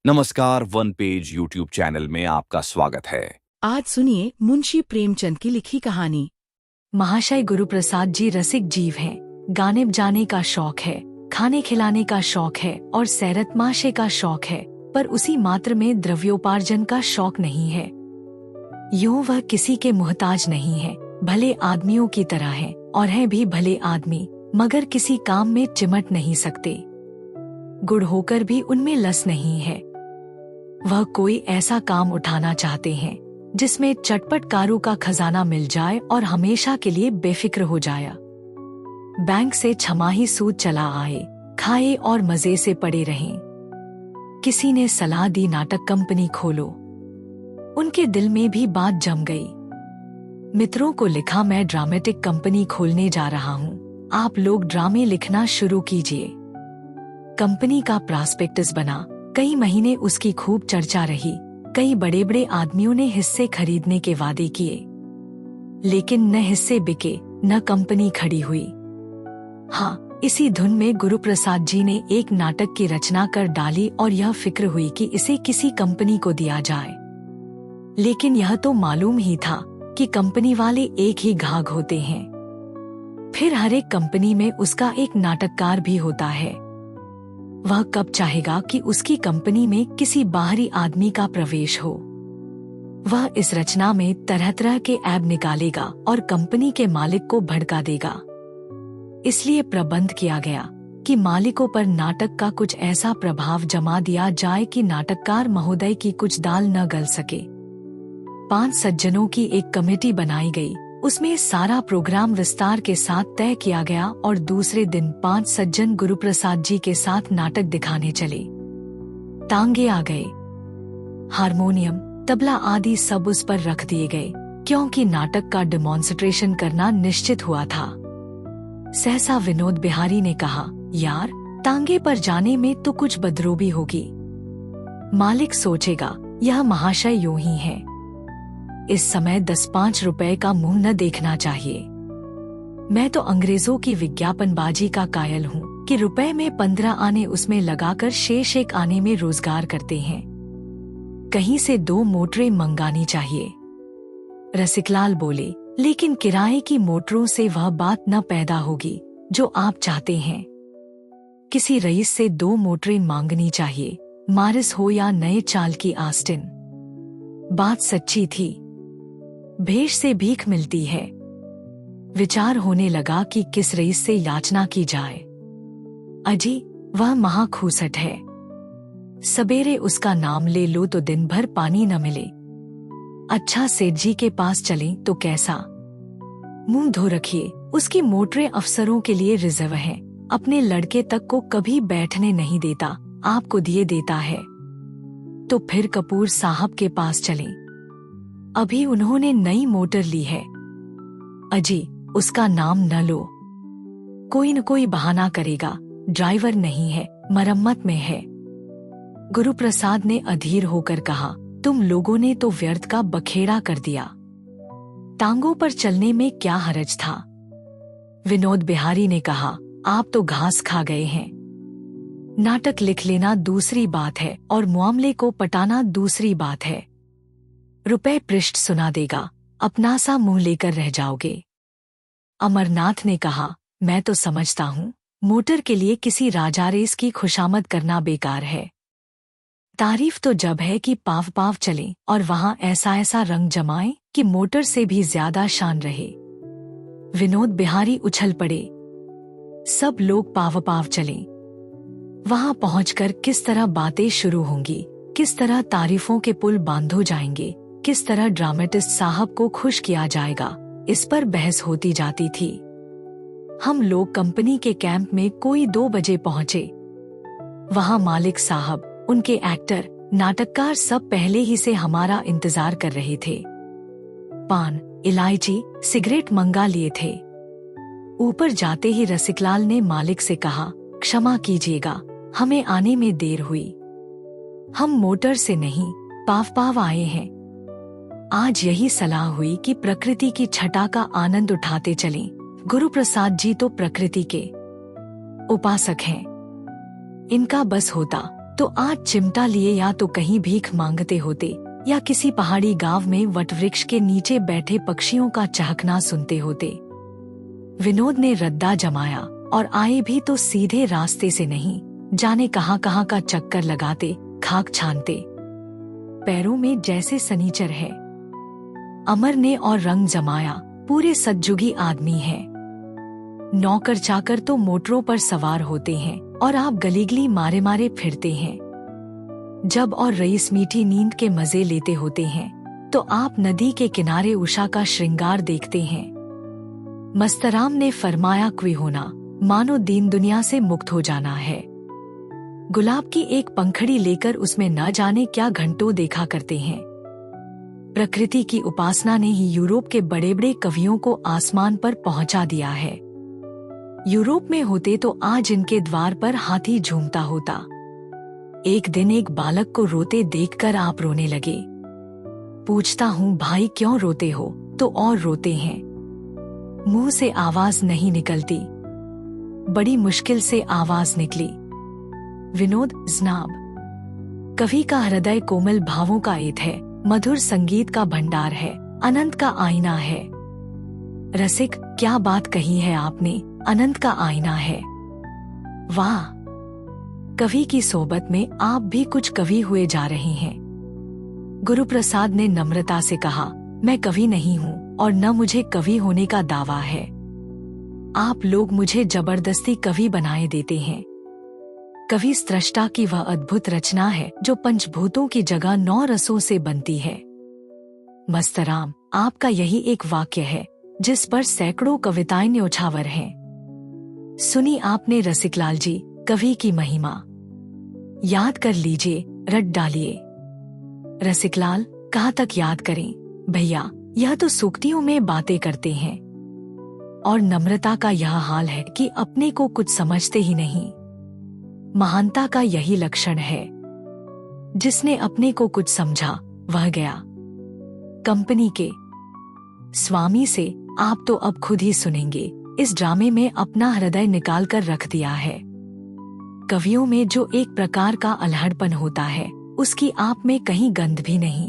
नमस्कार, one page YouTube channel में आपका स्वागत है। आज सुनिए मुंशी प्रेमचंद की लिखी कहानी। महाशय गुरुप्रसाद जी रसिक जीव हैं। गाने बजाने का शौक है, खाने खिलाने का शौक है और सैरत माशे का शौक है, पर उसी मात्र में द्रव्योपार्जन का शौक नहीं है। यूं वह किसी के मुहताज नहीं है, भले आदमियों की तरह है और है भी भले आदमी, मगर किसी काम में चिमट नहीं सकते। गुड़ होकर भी उनमें लस नहीं है। वह कोई ऐसा काम उठाना चाहते हैं जिसमें चटपटकारों का खजाना मिल जाए और हमेशा के लिए बेफिक्र हो जाए। बैंक से छमाही सूद चला आए, खाए और मजे से पड़े रहें। किसी ने सलाह दी नाटक कंपनी खोलो। उनके दिल में भी बात जम गई। मित्रों को लिखा, मैं ड्रामेटिक कंपनी खोलने जा रहा हूँ, आप लोग ड्रामे लिखना शुरू कीजिए। कंपनी का प्रॉस्पेक्टस बना, कई महीने उसकी खूब चर्चा रही। कई बड़े बड़े आदमियों ने हिस्से खरीदने के वादे किए, लेकिन न हिस्से बिके न कंपनी खड़ी हुई। हाँ, इसी धुन में गुरुप्रसाद जी ने एक नाटक की रचना कर डाली और यह फिक्र हुई कि इसे किसी कंपनी को दिया जाए। लेकिन यह तो मालूम ही था कि कंपनी वाले एक ही घाघ होते हैं। फिर हर एक कंपनी में उसका एक नाटककार भी होता है। वह कब चाहेगा कि उसकी कंपनी में किसी बाहरी आदमी का प्रवेश हो। वह इस रचना में तरह तरह के ऐब निकालेगा और कंपनी के मालिक को भड़का देगा। इसलिए प्रबंध किया गया कि मालिकों पर नाटक का कुछ ऐसा प्रभाव जमा दिया जाए कि नाटककार महोदय की कुछ दाल न गल सके। 5 सज्जनों की एक कमेटी बनाई गई। उसमें सारा प्रोग्राम विस्तार के साथ तय किया गया और दूसरे दिन 5 सज्जन गुरुप्रसाद जी के साथ नाटक दिखाने चले। टांगे आ गए, हारमोनियम, तबला आदि सब उस पर रख दिए गए, क्योंकि नाटक का डेमोन्स्ट्रेशन करना निश्चित हुआ था। सहसा विनोद बिहारी ने कहा, यार, टांगे पर जाने में तो कुछ बदरूबी होगी। मालिक सोचेगा यह महाशय यूं ही है। इस समय 10-5 रुपए का मुंह न देखना चाहिए। मैं तो अंग्रेजों की विज्ञापनबाजी का कायल हूँ कि रुपए में 15 आने उसमें लगाकर शेष 1 आने में रोजगार करते हैं। कहीं से 2 मोटरें मंगानी चाहिए। रसिकलाल बोले, लेकिन किराए की मोटरों से वह बात न पैदा होगी जो आप चाहते हैं। किसी रईस से 2 मोटरें मांगनी चाहिए, मारिस हो या नए चाल की आस्टिन। बात सच्ची थी। भेष से भीख मिलती है। विचार होने लगा कि किस रईस से याचना की जाए। अजी, वह महाखूसट है। सबेरे उसका नाम ले लो तो दिन भर पानी न मिले। अच्छा, सेठ जी के पास चलें तो कैसा? मुंह धो रखिए, उसकी मोटरें अफसरों के लिए रिजर्व हैं। अपने लड़के तक को कभी बैठने नहीं देता, आपको दिए देता है। तो फिर कपूर साहब के पास चलें। अभी उन्होंने नई मोटर ली है। अजी, उसका नाम न लो, कोई न कोई बहाना करेगा। ड्राइवर नहीं है, मरम्मत में है। गुरुप्रसाद ने अधीर होकर कहा, तुम लोगों ने तो व्यर्थ का बखेड़ा कर दिया। टांगों पर चलने में क्या हरज था? विनोद बिहारी ने कहा, आप तो घास खा गए हैं। नाटक लिख लेना दूसरी बात है और मामले को पटाना दूसरी बात है। रुपए पृष्ठ सुना देगा, अपना सा मुंह लेकर रह जाओगे। अमरनाथ ने कहा, मैं तो समझता हूँ मोटर के लिए किसी राजारेस की खुशामद करना बेकार है। तारीफ तो जब है कि पाव पाव चले और वहाँ ऐसा ऐसा रंग जमाए कि मोटर से भी ज्यादा शान रहे। विनोद बिहारी उछल पड़े। सब लोग पाव पाव चले। वहाँ पहुंचकर किस तरह बातें शुरू होंगी, किस तरह तारीफों के पुल बांधो जाएंगे, किस तरह ड्रामेटिस्ट साहब को खुश किया जाएगा, इस पर बहस होती जाती थी। हम लोग कंपनी के कैंप में कोई 2 बजे पहुंचे। वहाँ मालिक साहब, उनके एक्टर, नाटककार सब पहले ही से हमारा इंतजार कर रहे थे। पान, इलायची, सिगरेट मंगा लिए थे। ऊपर जाते ही रसिकलाल ने मालिक से कहा, क्षमा कीजिएगा, हमें आने में देर हुई। हम मोटर से नहीं, पाव पाव आए हैं। आज यही सलाह हुई कि प्रकृति की छटा का आनंद उठाते चलें। गुरुप्रसाद जी तो प्रकृति के उपासक हैं। इनका बस होता तो आज चिमटा लिए या तो कहीं भीख मांगते होते या किसी पहाड़ी गांव में वटवृक्ष के नीचे बैठे पक्षियों का चहकना सुनते होते। विनोद ने रद्दा जमाया और आए भी तो सीधे रास्ते से नहीं, जाने कहां कहां का चक्कर लगाते, खाक छानते। पैरों में जैसे सनीचर है। अमर ने और रंग जमाया, पूरे सज्जुगी आदमी है। नौकर चाकर तो मोटरों पर सवार होते हैं और आप गलीगली मारे मारे फिरते हैं। जब और रईस मीठी नींद के मजे लेते होते हैं तो आप नदी के किनारे उषा का श्रृंगार देखते हैं। मस्तराम ने फरमाया क्वी होना, मानो दीन दुनिया से मुक्त हो जाना है। गुलाब की एक पंखड़ी लेकर उसमें न जाने क्या घंटों देखा करते हैं। प्रकृति की उपासना ने ही यूरोप के बड़े बड़े कवियों को आसमान पर पहुंचा दिया है। यूरोप में होते तो आज इनके द्वार पर हाथी झूमता होता। एक दिन एक बालक को रोते देखकर आप रोने लगे। पूछता हूँ भाई क्यों रोते हो, तो और रोते हैं। मुंह से आवाज नहीं निकलती। बड़ी मुश्किल से आवाज निकली। विनोद जनाब। कवि का हृदय कोमल भावों का एत है, मधुर संगीत का भंडार है, अनंत का आईना है। रसिक, क्या बात कही है आपने, अनंत का आईना है। वाह, कवि की सोबत में आप भी कुछ कवि हुए जा रहे हैं। गुरुप्रसाद ने नम्रता से कहा, मैं कवि नहीं हूँ और न मुझे कवि होने का दावा है। आप लोग मुझे जबरदस्ती कवि बनाए देते हैं। कवि स्रष्टा की वह अद्भुत रचना है जो पंचभूतों की जगह 9 रसों से बनती है। मस्तराम, आपका यही एक वाक्य है जिस पर सैकड़ों कविताएं न्योछावर हैं। सुनी आपने रसिकलाल जी, कवि की महिमा। याद कर लीजिए, रट डालिए। रसिकलाल, कहाँ तक याद करें भैया, यह तो सूक्तियों में बातें करते हैं। और नम्रता का यह हाल है कि अपने को कुछ समझते ही नहीं। महानता का यही लक्षण है। जिसने अपने को कुछ समझा वह गया। कंपनी के स्वामी से आप तो अब खुद ही सुनेंगे। इस ड्रामे में अपना हृदय निकाल कर रख दिया है। कवियों में जो एक प्रकार का अल्हड़पन होता है, उसकी आप में कहीं गंध भी नहीं।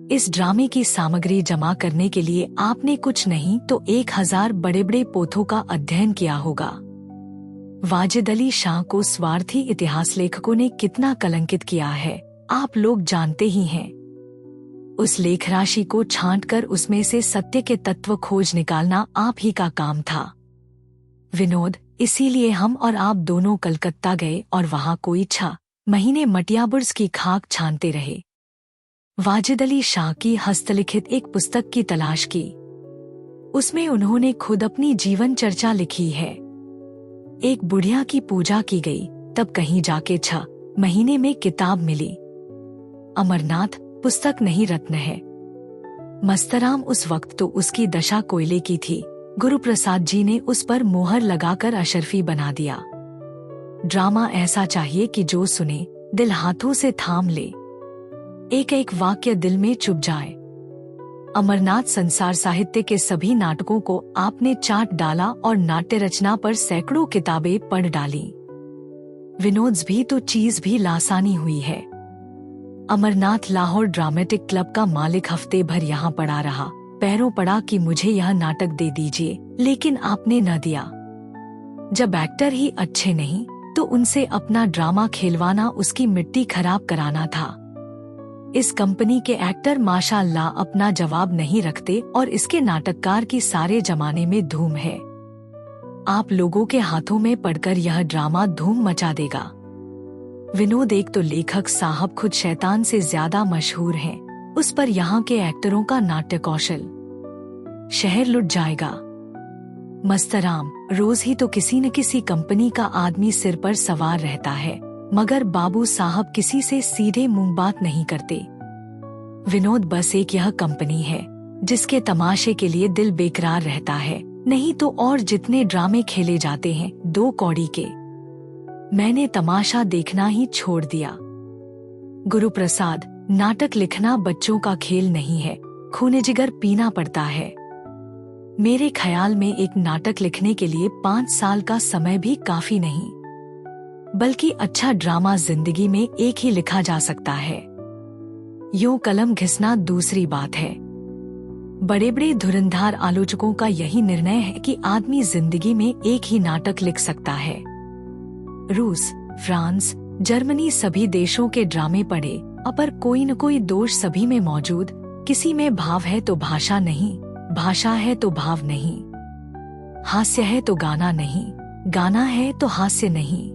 इस ड्रामे की सामग्री जमा करने के लिए आपने कुछ नहीं तो 1000 बड़े बड़े पोथों का अध्ययन किया होगा। वाजिद अली शाह को स्वार्थी इतिहास लेखकों ने कितना कलंकित किया है, आप लोग जानते ही हैं। उस लेख राशि को छांटकर उसमें से सत्य के तत्व खोज निकालना आप ही का काम था। विनोद, इसीलिए हम और आप दोनों कलकत्ता गए और वहां कोई 6 महीने मटियाबुर्ज की खाक छानते रहे। वाजिद अली शाह की हस्तलिखित एक पुस्तक की तलाश की। उसमें उन्होंने खुद अपनी जीवन चर्चा लिखी है। एक बुढ़िया की पूजा की गई, तब कहीं जाके 6 महीने में किताब मिली। अमरनाथ, पुस्तक नहीं रत्न है। मस्तराम, उस वक्त तो उसकी दशा कोयले की थी। गुरुप्रसाद जी ने उस पर मोहर लगाकर अशरफी बना दिया। ड्रामा ऐसा चाहिए कि जो सुने दिल हाथों से थाम ले, एक एक वाक्य दिल में चुभ जाए। अमरनाथ संसार साहित्य के सभी नाटकों को आपने चाट डाला और नाट्य रचना पर सैकड़ों किताबें पढ़ डाली। विनोद्स भी तो चीज भी लासानी हुई है। अमरनाथ लाहौर ड्रामेटिक क्लब का मालिक हफ्ते भर यहाँ पड़ा रहा, पैरों पड़ा कि मुझे यह नाटक दे दीजिए, लेकिन आपने न दिया। जब एक्टर ही अच्छे नहीं तो उनसे अपना ड्रामा खेलवाना उसकी मिट्टी खराब कराना था। इस कंपनी के एक्टर माशाअल्लाह अपना जवाब नहीं रखते और इसके नाटककार की सारे जमाने में धूम है। आप लोगों के हाथों में पड़कर यह ड्रामा धूम मचा देगा। विनोद, एक तो लेखक साहब खुद शैतान से ज्यादा मशहूर हैं, उस पर यहाँ के एक्टरों का नाट्य कौशल, शहर लुट जाएगा। मस्तराम, रोज ही तो किसी न किसी कंपनी का आदमी सिर पर सवार रहता है, मगर बाबू साहब किसी से सीधे मुंह बात नहीं करते। विनोद, बस एक यह कंपनी है जिसके तमाशे के लिए दिल बेकरार रहता है, नहीं तो और जितने ड्रामे खेले जाते हैं 2 कौड़ी के। मैंने तमाशा देखना ही छोड़ दिया। गुरुप्रसाद, नाटक लिखना बच्चों का खेल नहीं है, खून जिगर पीना पड़ता है। मेरे ख्याल में एक नाटक लिखने के लिए 5 साल का समय भी काफी नहीं। बल्कि अच्छा ड्रामा जिंदगी में एक ही लिखा जा सकता है। यूं कलम घिसना दूसरी बात है। बड़े बड़े धुरंधार आलोचकों का यही निर्णय है कि आदमी जिंदगी में एक ही नाटक लिख सकता है। रूस, फ्रांस, जर्मनी सभी देशों के ड्रामे पढ़े, पर कोई न कोई दोष सभी में मौजूद। किसी में भाव है तो भाषा नहीं, भाषा है तो भाव नहीं, हास्य है तो गाना नहीं, गाना है तो हास्य नहीं।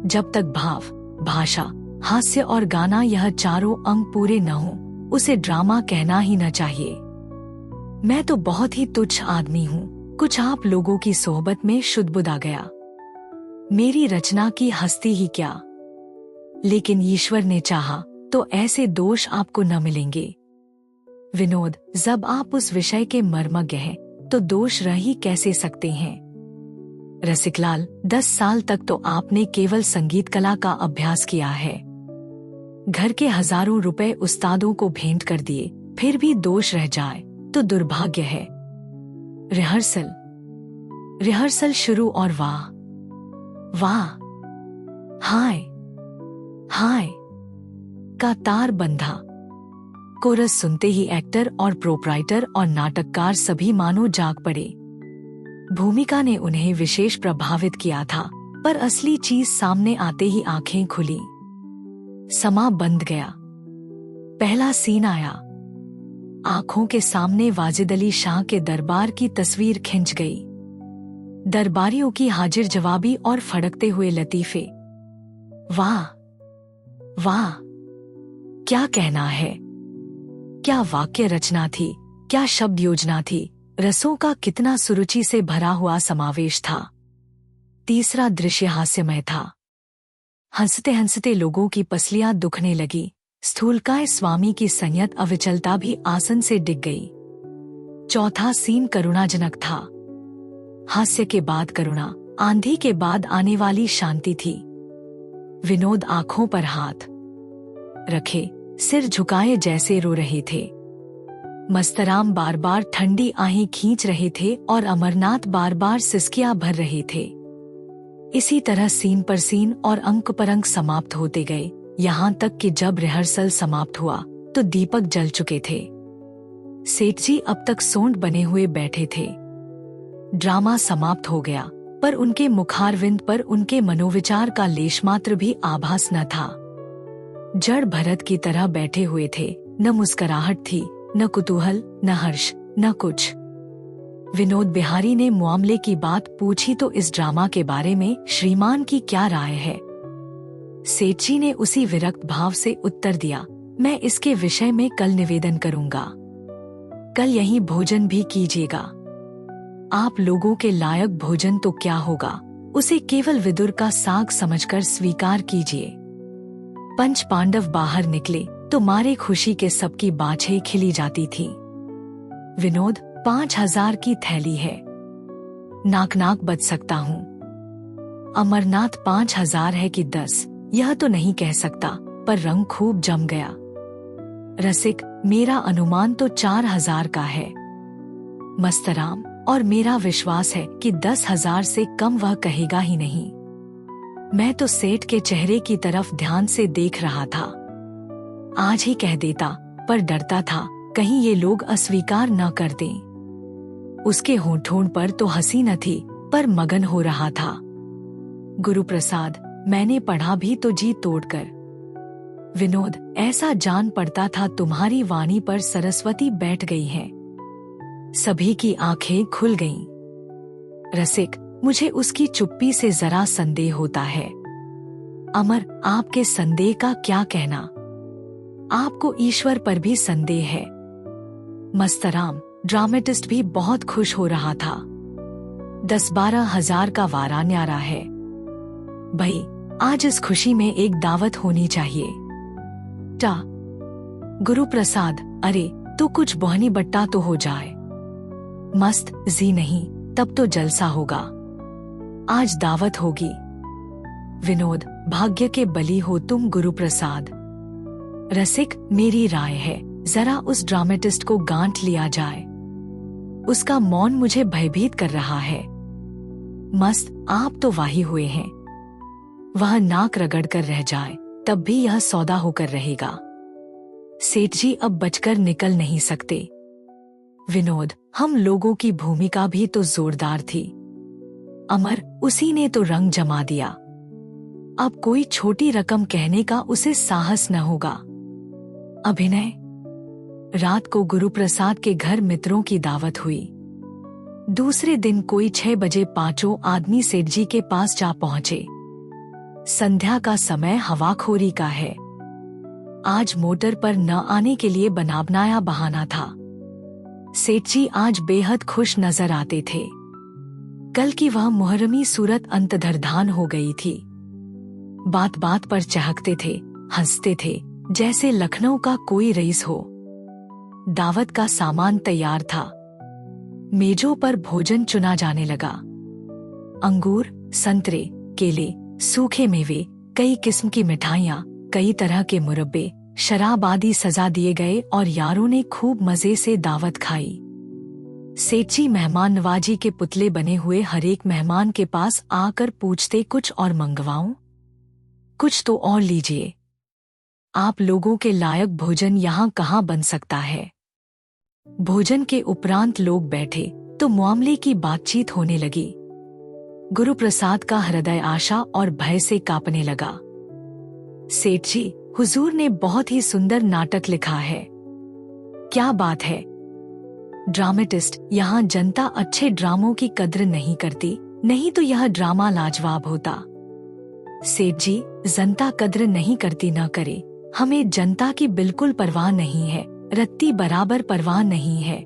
जब तक भाव, भाषा, हास्य और गाना यह चारों अंग पूरे न हो, उसे ड्रामा कहना ही न चाहिए। मैं तो बहुत ही तुच्छ आदमी हूँ, कुछ आप लोगों की सोहबत में शुद्ध आ गया। मेरी रचना की हस्ती ही क्या, लेकिन ईश्वर ने चाहा तो ऐसे दोष आपको न मिलेंगे। विनोद, जब आप उस विषय के मर्मज्ञ हैं, तो दोष रह ही कैसे सकते हैं। रसिकलाल, 10 साल तक तो आपने केवल संगीत कला का अभ्यास किया है, घर के हजारों रुपए उस्तादों को भेंट कर दिए, फिर भी दोष रह जाए तो दुर्भाग्य है। रिहर्सल शुरू और वाह वाह, हाय हाय का तार बंधा। कोरस सुनते ही एक्टर और प्रोप्राइटर और नाटककार सभी मानो जाग पड़े। भूमिका ने उन्हें विशेष प्रभावित किया था, पर असली चीज सामने आते ही आंखें खुली। समा बंद गया। पहला सीन आया। आंखों के सामने वाजिद अली शाह के दरबार की तस्वीर खिंच गई। दरबारियों की हाजिर जवाबी और फड़कते हुए लतीफे। वाह वाह, क्या कहना है, क्या वाक्य रचना थी, क्या शब्द योजना थी, रसों का कितना सुरुचि से भरा हुआ समावेश था। तीसरा दृश्य हास्यमय था। हंसते हंसते लोगों की पसलियां दुखने लगी। स्थूलकाय स्वामी की संयत अविचलता भी आसन से डिग गई। चौथा सीन करुणाजनक था। हास्य के बाद करुणा, आंधी के बाद आने वाली शांति थी। विनोद आंखों पर हाथ रखे, सिर झुकाए जैसे रो रहे थे। मस्तराम बार बार ठंडी आहें खींच रहे थे और अमरनाथ बार बार सिसकियां भर रहे थे। इसी तरह सीन पर सीन और अंक पर अंक समाप्त होते गए, यहाँ तक कि जब रिहर्सल समाप्त हुआ तो दीपक जल चुके थे। सेठ जी अब तक सोंड बने हुए बैठे थे। ड्रामा समाप्त हो गया, पर उनके मुखारविंद पर उनके मनोविचार का लेशमात्र भी आभास न था। जड़ भरत की तरह बैठे हुए थे। न मुस्कुराहट थी, न कुतूहल, न हर्ष, न कुछ। विनोद बिहारी ने मामले की बात पूछी तो इस ड्रामा के बारे में श्रीमान की क्या राय है। सेठ जी ने उसी विरक्त भाव से उत्तर दिया, मैं इसके विषय में कल निवेदन करूंगा। कल यहीं भोजन भी कीजिएगा। आप लोगों के लायक भोजन तो क्या होगा, उसे केवल विदुर का साग समझकर स्वीकार कीजिए। पंच पांडव बाहर निकले तो मारे खुशी के सबकी बाछें खिली जाती थी। विनोद, 5000 की थैली है, नाक नाक बच सकता हूँ। अमरनाथ 5000 है कि 10, यह तो नहीं कह सकता, पर रंग खूब जम गया। रसिक, मेरा अनुमान तो 4000 का है। मस्तराम, और मेरा विश्वास है कि 10,000 से कम वह कहेगा ही नहीं। मैं तो सेठ के चेहरे की तरफ ध्यान से देख रहा था। आज ही कह देता, पर डरता था कहीं ये लोग अस्वीकार न कर दें। उसके होंठों पर तो हंसी न थी, पर मगन हो रहा था। गुरुप्रसाद, मैंने पढ़ा भी तो जी तोड़कर। विनोद, ऐसा जान पड़ता था तुम्हारी वाणी पर सरस्वती बैठ गई है। सभी की आंखें खुल गईं। रसिक, मुझे उसकी चुप्पी से जरा संदेह होता है। अमर, आपके संदेह का क्या कहना? आपको ईश्वर पर भी संदेह है। मस्तराम, ड्रामेटिस्ट भी बहुत खुश हो रहा था। 10-12 हजार का वारा न्यारा है। भाई, आज इस खुशी में एक दावत होनी चाहिए। टा गुरुप्रसाद, अरे तो कुछ बोहनी बट्टा तो हो जाए। मस्त जी नहीं, तब तो जलसा होगा। आज दावत होगी। विनोद, भाग्य के बली हो तुम गुरुप्रसाद। रसिक, मेरी राय है जरा उस ड्रामेटिस्ट को गांठ लिया जाए। उसका मौन मुझे भयभीत कर रहा है। मस्त, आप तो वाही हुए हैं। वह नाक रगड़ कर रह जाए तब भी यह सौदा होकर रहेगा। सेठ जी अब बचकर निकल नहीं सकते। विनोद, हम लोगों की भूमिका भी तो जोरदार थी। अमर, उसी ने तो रंग जमा दिया। अब कोई छोटी रकम कहने का उसे साहस न होगा। अभिनय। रात को गुरुप्रसाद के घर मित्रों की दावत हुई। दूसरे दिन कोई 6 बजे 5 आदमी सेठ जी के पास जा पहुंचे। संध्या का समय हवाखोरी का है। आज मोटर पर न आने के लिए बनाया बहाना था। सेठ जी आज बेहद खुश नजर आते थे। कल की वह मुहर्रमी सूरत अंतर्धान हो गई थी। बात बात पर चहकते थे, हंसते थे, जैसे लखनऊ का कोई रईस हो। दावत का सामान तैयार था। मेजों पर भोजन चुना जाने लगा। अंगूर, संतरे, केले, सूखे मेवे, कई किस्म की मिठाइयाँ, कई तरह के मुरब्बे, शराब आदि सजा दिए गए और यारों ने खूब मजे से दावत खाई। सेठ जी मेहमान नवाजी के पुतले बने हुए हर एक मेहमान के पास आकर पूछते, कुछ और मंगवाऊं? कुछ तो और लीजिए। आप लोगों के लायक भोजन यहाँ कहाँ बन सकता है। भोजन के उपरांत लोग बैठे तो मामले की बातचीत होने लगी। गुरुप्रसाद का हृदय आशा और भय से कांपने लगा। सेठ जी, हुजूर ने बहुत ही सुंदर नाटक लिखा है। क्या बात है। ड्रामेटिस्ट, यहाँ जनता अच्छे ड्रामों की कद्र नहीं करती, नहीं तो यह ड्रामा लाजवाब होता। सेठ जी, जनता कद्र नहीं करती न करे, हमें जनता की बिल्कुल परवाह नहीं है, रत्ती बराबर परवाह नहीं है।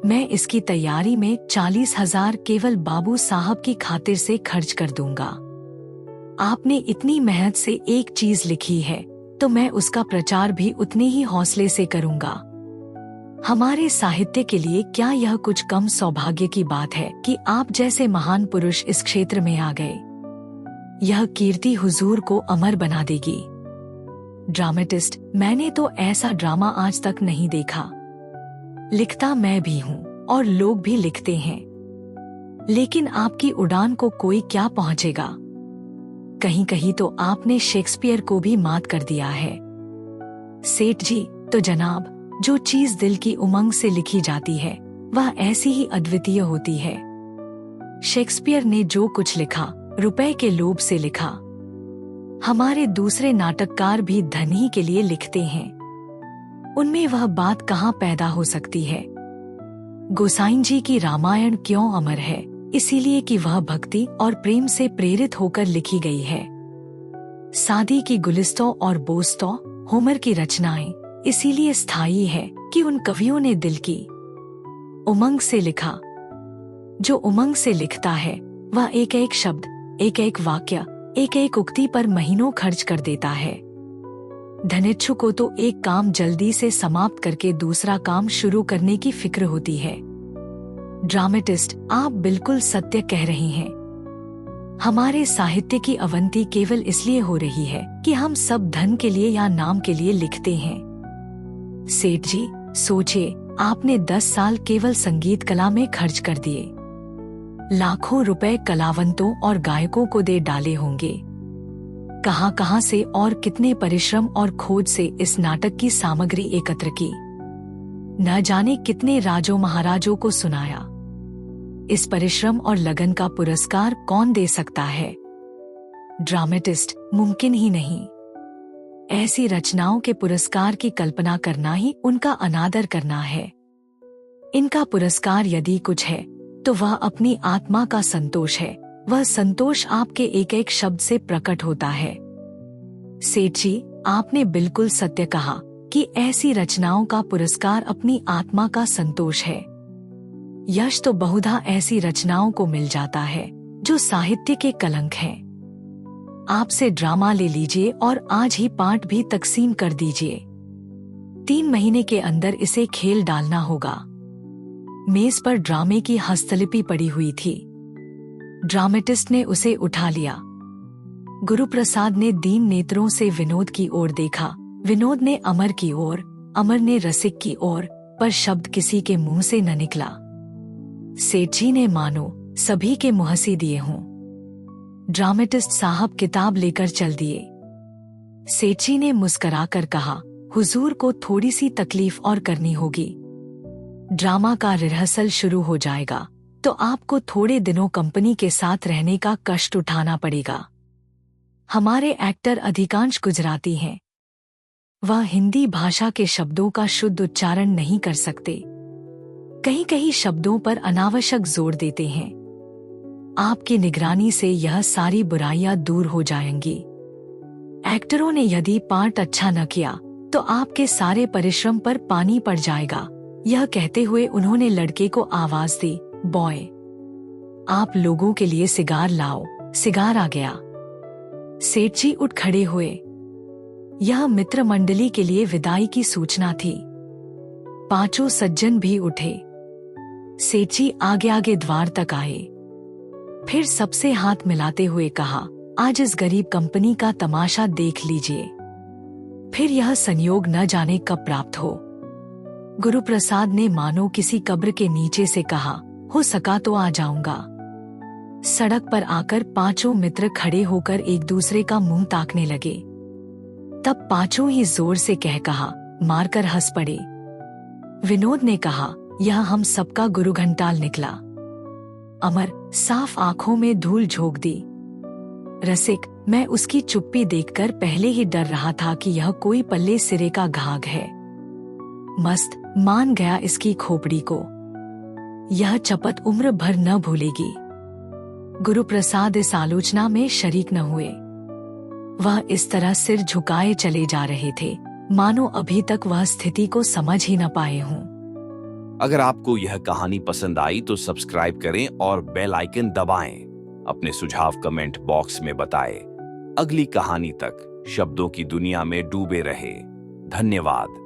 मैं इसकी तैयारी में 40,000 केवल बाबू साहब की खातिर से खर्च कर दूंगा। आपने इतनी मेहनत से एक चीज लिखी है तो मैं उसका प्रचार भी उतने ही हौसले से करूंगा। हमारे साहित्य के लिए क्या यह कुछ कम सौभाग्य की बात है कि आप जैसे महान पुरुष इस क्षेत्र में आ गए। यह कीर्ति हुजूर को अमर बना देगी। ड्रामेटिस्ट, मैंने तो ऐसा ड्रामा आज तक नहीं देखा। लिखता मैं भी हूँ और लोग भी लिखते हैं, लेकिन आपकी उड़ान को कोई क्या पहुँचेगा। कहीं कहीं तो आपने शेक्सपियर को भी मात कर दिया है। सेठ जी, तो जनाब, जो चीज दिल की उमंग से लिखी जाती है वह ऐसी ही अद्वितीय होती है। शेक्सपियर ने जो कुछ लिखा रुपए के लोभ से लिखा। हमारे दूसरे नाटककार भी धन ही के लिए लिखते हैं। उनमें वह बात कहाँ पैदा हो सकती है। गोसाई जी की रामायण क्यों अमर है? इसीलिए कि वह भक्ति और प्रेम से प्रेरित होकर लिखी गई है। सादी की गुलिस्तों और बोस्तों, होमर की रचनाएं इसीलिए स्थायी है कि उन कवियों ने दिल की उमंग से लिखा। जो उमंग से लिखता है वह एक एक शब्द, एक एक वाक्य, एक एक उक्ति पर महीनों खर्च कर देता है। धनिच्छु को तो एक काम जल्दी से समाप्त करके दूसरा काम शुरू करने की फिक्र होती है। ड्रामेटिस्ट, आप बिल्कुल सत्य कह रही हैं। हमारे साहित्य की अवनति केवल इसलिए हो रही है कि हम सब धन के लिए या नाम के लिए लिखते हैं। सेठ जी, सोचिए, आपने 10 साल केवल संगीत कला में खर्च कर दिए। लाखों रुपए कलावंतों और गायकों को दे डाले होंगे। कहां कहां से और कितने परिश्रम और खोज से इस नाटक की सामग्री एकत्र की। न जाने कितने राजों महाराजों को सुनाया। इस परिश्रम और लगन का पुरस्कार कौन दे सकता है? ड्रामेटिस्ट, मुमकिन ही नहीं। ऐसी रचनाओं के पुरस्कार की कल्पना करना ही उनका अनादर करना है। इनका पुरस्कार यदि कुछ है तो वह अपनी आत्मा का संतोष है। वह संतोष आपके एक एक शब्द से प्रकट होता है। सेठ जी, आपने बिल्कुल सत्य कहा कि ऐसी रचनाओं का पुरस्कार अपनी आत्मा का संतोष है। यश तो बहुधा ऐसी रचनाओं को मिल जाता है जो साहित्य के कलंक हैं। आपसे ड्रामा ले लीजिए और आज ही पार्ट भी तकसीम कर दीजिए। 3 महीने के अंदर इसे खेल डालना होगा। मेज पर ड्रामे की हस्तलिपि पड़ी हुई थी। ड्रामेटिस्ट ने उसे उठा लिया। गुरुप्रसाद ने दीन नेत्रों से विनोद की ओर देखा। विनोद ने अमर की ओर, अमर ने रसिक की ओर, पर शब्द किसी के मुंह से न निकला। सेठ जी ने मानो सभी के मुंहसी दिए हों। ड्रामेटिस्ट साहब किताब लेकर चल दिए। सेठी ने मुस्कुराकर कहा, हुजूर को थोड़ी सी तकलीफ और करनी होगी। ड्रामा का रिहर्सल शुरू हो जाएगा तो आपको थोड़े दिनों कंपनी के साथ रहने का कष्ट उठाना पड़ेगा। हमारे एक्टर अधिकांश गुजराती हैं। वह हिंदी भाषा के शब्दों का शुद्ध उच्चारण नहीं कर सकते। कहीं कहीं शब्दों पर अनावश्यक जोर देते हैं। आपकी निगरानी से यह सारी बुराइयां दूर हो जाएंगी। एक्टरों ने यदि पार्ट अच्छा न किया तो आपके सारे परिश्रम पर पानी पड़ जाएगा। यह कहते हुए उन्होंने लड़के को आवाज दी, बॉय, आप लोगों के लिए सिगार लाओ। सिगार आ गया। सेठ जी उठ खड़े हुए। यह मित्र मंडली के लिए विदाई की सूचना थी। पांचों सज्जन भी उठे। सेठ जी आगे आगे द्वार तक आए। फिर सबसे हाथ मिलाते हुए कहा, आज इस गरीब कंपनी का तमाशा देख लीजिए, फिर यह संयोग न जाने कब प्राप्त हो। गुरुप्रसाद ने मानो किसी कब्र के नीचे से कहा, हो सका तो आ जाऊंगा। सड़क पर आकर पांचों मित्र खड़े होकर एक दूसरे का मुंह ताकने लगे। तब पांचों ही जोर से कहा, मारकर हंस पड़े। विनोद ने कहा, यह हम सबका गुरु घंटाल निकला। अमर साफ आंखों में धूल झोंक दी। रसिक, मैं उसकी चुप्पी देखकर पहले ही डर रहा था कि यह कोई पल्ले सिरे का घाघ है। मस्त मान गया इसकी खोपड़ी को। यह चपत उम्र भर न भूलेगी। गुरुप्रसाद इस आलोचना में शरीक न हुए। वह इस तरह सिर झुकाए चले जा रहे थे मानो अभी तक वह स्थिति को समझ ही न पाए हों। अगर आपको यह कहानी पसंद आई तो सब्सक्राइब करें और बेल आइकन दबाएं। अपने सुझाव कमेंट बॉक्स में बताएं। अगली कहानी तक शब्दों की दुनिया में डूबे रहे। धन्यवाद।